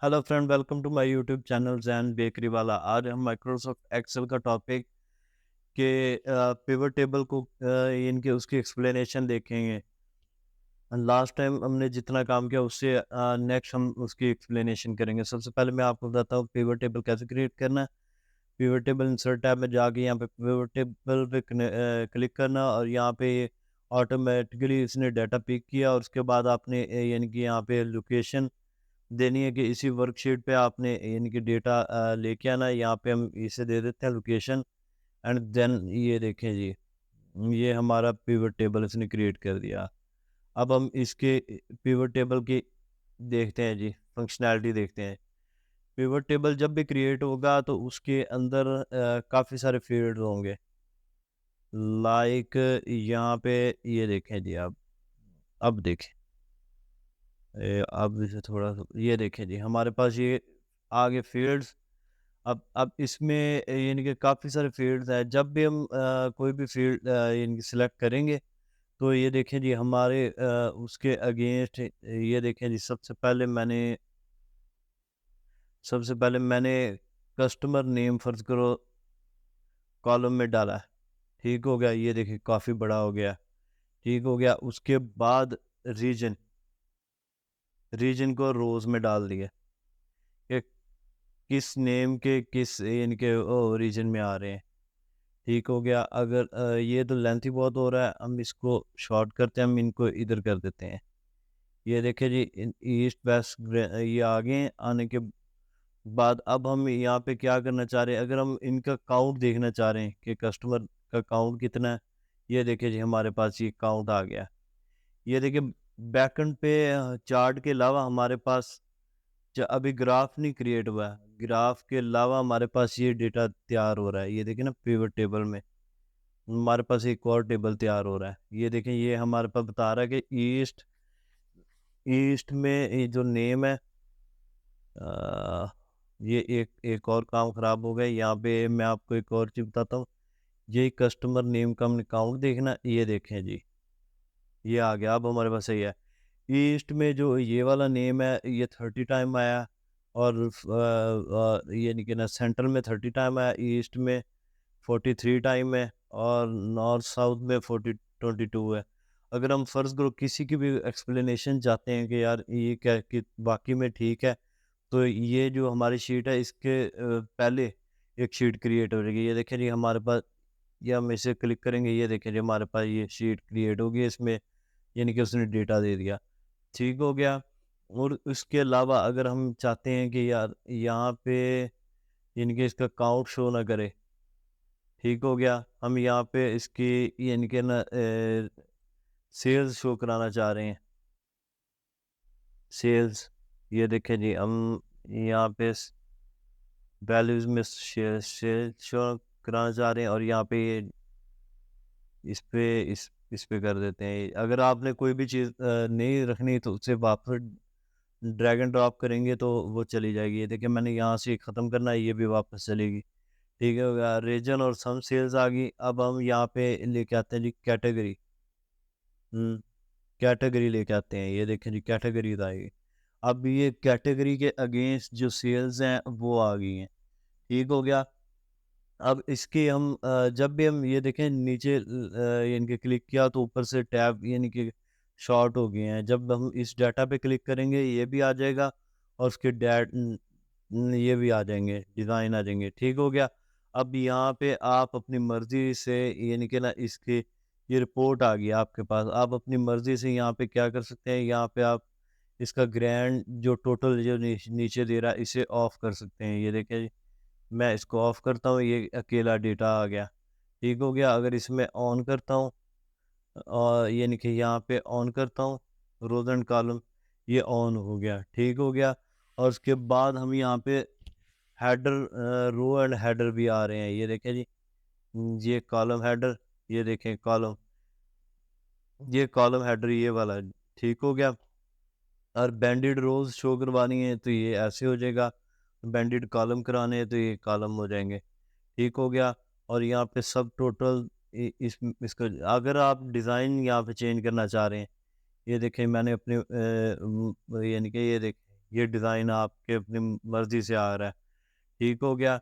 Hello friend, welcome to my YouTube channel Jain bakery वाला। आज हम माइक्रोसॉफ्ट एक्सेल का टॉपिक के पिवट टेबल को इनके उसकी एक्सप्लेनेशन देखेंगे। लास्ट टाइम हमने जितना काम किया उससे नेक्स्ट हम उसकी एक्सप्लेनेशन करेंगे। सबसे पहले मैं आपको बताता हूँ पिवट टेबल कैसे क्रिएट करना है। पिवट टेबल इंसर्ट टैब में जाके यहाँ पे पिवट टेबल पे क्लिक करना और यहाँ पे ऑटोमेटिकली इसने डाटा पिक किया और उसके बाद आपने यानी कि यहाँ पे लोकेशन देनी है कि इसी वर्कशीट पे आपने यानी कि डेटा लेके आना है। यहाँ पे हम इसे दे देते हैं लोकेशन एंड देन ये देखें जी, ये हमारा पिवट टेबल इसने क्रिएट कर दिया। अब हम इसके पिवट टेबल की देखते हैं जी, फंक्शनैलिटी देखते हैं। पिवट टेबल जब भी क्रिएट होगा तो उसके अंदर काफ़ी सारे फील्ड होंगे। लाइक यहाँ पे ये देखें जी, अब देखें, अब इसे थोड़ा सा ये देखें जी, हमारे पास ये आगे फील्ड्स। अब इसमें यानी कि काफ़ी सारे फील्ड्स हैं। जब भी हम कोई भी फील्ड यानी कि सिलेक्ट करेंगे तो ये देखें जी हमारे उसके अगेंस्ट ये देखें जी, सबसे पहले मैंने कस्टमर नेम फ़र्ज़ करो कॉलम में डाला है। ठीक हो गया, ये देखिए काफ़ी बड़ा हो गया। ठीक हो गया, उसके बाद रीजन रीजन को रोज़ में डाल दिया कि किस नेम के किस इनके रीजन में आ रहे हैं। ठीक हो गया। अगर ये तो लेंथी बहुत हो रहा है, हम इसको शॉर्ट करते हैं, हम इनको इधर कर देते हैं। ये देखिए जी, ईस्ट वेस्ट ये आगे हैं। आने के बाद अब हम यहाँ पे क्या करना चाह रहे हैं, अगर हम इनका काउंट देखना चाह रहे हैं कि कस्टमर का काउंट कितना है। ये देखिए जी हमारे पास ये काउंट आ गया। ये देखिए बैकएंड पे चार्ट के अलावा हमारे पास अभी ग्राफ नहीं क्रिएट हुआ है। ग्राफ के अलावा हमारे पास ये डेटा तैयार हो रहा है। ये देखिए ना, पिवट टेबल में हमारे पास एक और टेबल तैयार हो रहा है। ये देखें, ये हमारे पास बता रहा है कि ईस्ट ईस्ट में ये जो नेम है, अ, ये एक एक और काम ख़राब हो गया। यहाँ पे मैं आपको एक और चीज़ बताता हूँ। ये कस्टमर नेम का हमने काउंट देखना, ये देखें जी, ये आ गया। अब हमारे पास सही है। ईस्ट में जो ये वाला नेम है ये 30 टाइम आया और यानी कि ना सेंट्रल में 30 टाइम आया, ईस्ट में 43 टाइम है और नॉर्थ साउथ में 22 है। अगर हम फ़र्ज़ करो किसी की भी एक्सप्लेनेशन चाहते हैं कि यार ये क्या कि बाकी में ठीक है, तो ये जो हमारी शीट है इसके पहले एक शीट क्रिएट हो जाएगी। ये देखें जी हमारे पास, ये हम इसे क्लिक करेंगे, ये देखें जी हमारे पास ये शीट क्रिएट होगी इसमें, यानी कि उसने डेटा दे दिया। ठीक हो गया। और उसके अलावा अगर हम चाहते हैं कि यार यहाँ पे यानी कि इसका काउंट शो ना करे। ठीक हो गया, हम यहाँ पे इसकी यानी कि ना सेल्स शो कराना चाह रहे हैं। सेल्स, ये देखें जी हम यहाँ पे वैल्यूज़ में सेल शो कराना चाह रहे हैं और यहाँ पे ये इस पे कर देते हैं। अगर आपने कोई भी चीज़ नहीं रखनी तो उसे वापस ड्रैग एंड ड्रॉप करेंगे तो वो चली जाएगी। ये देखिए मैंने यहाँ से ख़त्म करना है, ये भी वापस चलेगी। ठीक है, हो गया। रीजन और सम सेल्स आ गई। अब हम यहाँ पे लेके आते हैं जी कैटेगरी। कैटेगरी लेके आते हैं, ये देखें जी कैटेगरीज़ आएगी। अब ये कैटेगरी के अगेंस्ट जो सेल्स हैं वो आ गई हैं। ठीक हो गया। अब इसके हम जब भी हम ये देखें नीचे यानी कि क्लिक किया तो ऊपर से टैब यानी कि शॉर्ट हो गए हैं। जब हम इस डाटा पे क्लिक करेंगे ये भी आ जाएगा और उसके ये भी आ जाएंगे, डिज़ाइन आ जाएंगे। ठीक हो गया। अब यहाँ पे आप अपनी मर्ज़ी से यानी कि ना इसकी ये रिपोर्ट आ गई आपके पास। आप अपनी मर्ज़ी से यहाँ पे क्या कर सकते हैं, यहाँ पे आप इसका ग्रैंड जो टोटल जो नीचे दे रहा है इसे ऑफ कर सकते हैं। ये देखें, मैं इसको ऑफ करता हूँ, ये अकेला डेटा आ गया। ठीक हो गया। अगर इसमें ऑन करता हूँ और यानी कि यहाँ पे ऑन करता हूँ रोज़ एंड कॉलम, ये ऑन हो गया। ठीक हो गया। और उसके बाद हम यहाँ पे हेडर रो एंड हेडर भी आ रहे हैं। ये देखें जी, ये कॉलम हेडर, ये देखें कॉलम, ये कॉलम हेडर ये वाला। ठीक हो गया। और बैंडेड रोज़ शो करवानी है तो ये ऐसे हो जाएगा, बैंडेड कॉलम कराने हैं तो ये कॉलम हो जाएंगे। ठीक हो गया। और यहाँ पे सब टोटल इसका अगर आप डिज़ाइन यहाँ पे चेंज करना चाह रहे हैं, ये देखें मैंने अपने यानी कि ये देखें ये डिज़ाइन आपके अपनी मर्ज़ी से आ रहा है, ठीक हो गया।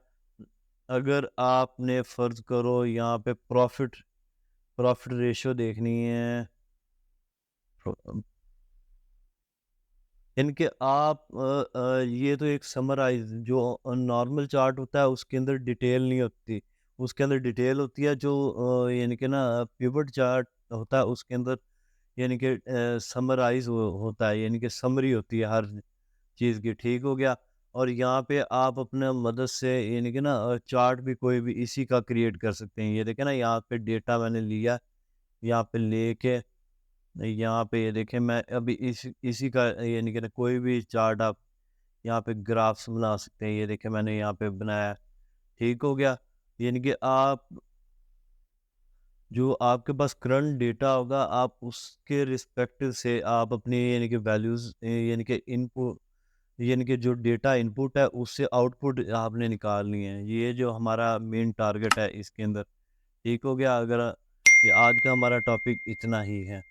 अगर आपने फ़र्ज़ करो यहाँ पे प्रॉफ़िट प्रॉफ़िट रेशियो देखनी है, प्रो यानी कि आप ये तो एक समराइज़ जो नॉर्मल चार्ट होता है उसके अंदर डिटेल नहीं होती। उसके अंदर डिटेल होती है जो यानी कि ना पिवट चार्ट होता है उसके अंदर यानी कि समराइज़ होता है, यानी कि समरी होती है हर चीज़ की, ठीक हो गया। और यहाँ पे आप अपना मदद से यानी कि ना चार्ट भी कोई भी इसी का क्रिएट कर सकते हैं। ये देखें ना यहाँ पे डेटा मैंने लिया, यहाँ पे लेके यहाँ पे ये देखें मैं अभी इसी का यानी कि ना कोई भी चार्ट आप यहाँ पे ग्राफ्स बना सकते हैं। ये देखें मैंने यहाँ पे बनाया, ठीक हो गया। यानी कि आप जो आपके पास करंट डेटा होगा आप उसके रिस्पेक्टिव से आप अपनी यानी कि वैल्यूज़ यानी कि इनपुट यानी कि जो डेटा इनपुट है उससे आउटपुट आपने निकालनी है। ये जो हमारा मेन टारगेट है इसके अंदर, ठीक हो गया। अगर ये आज का हमारा टॉपिक इतना ही है।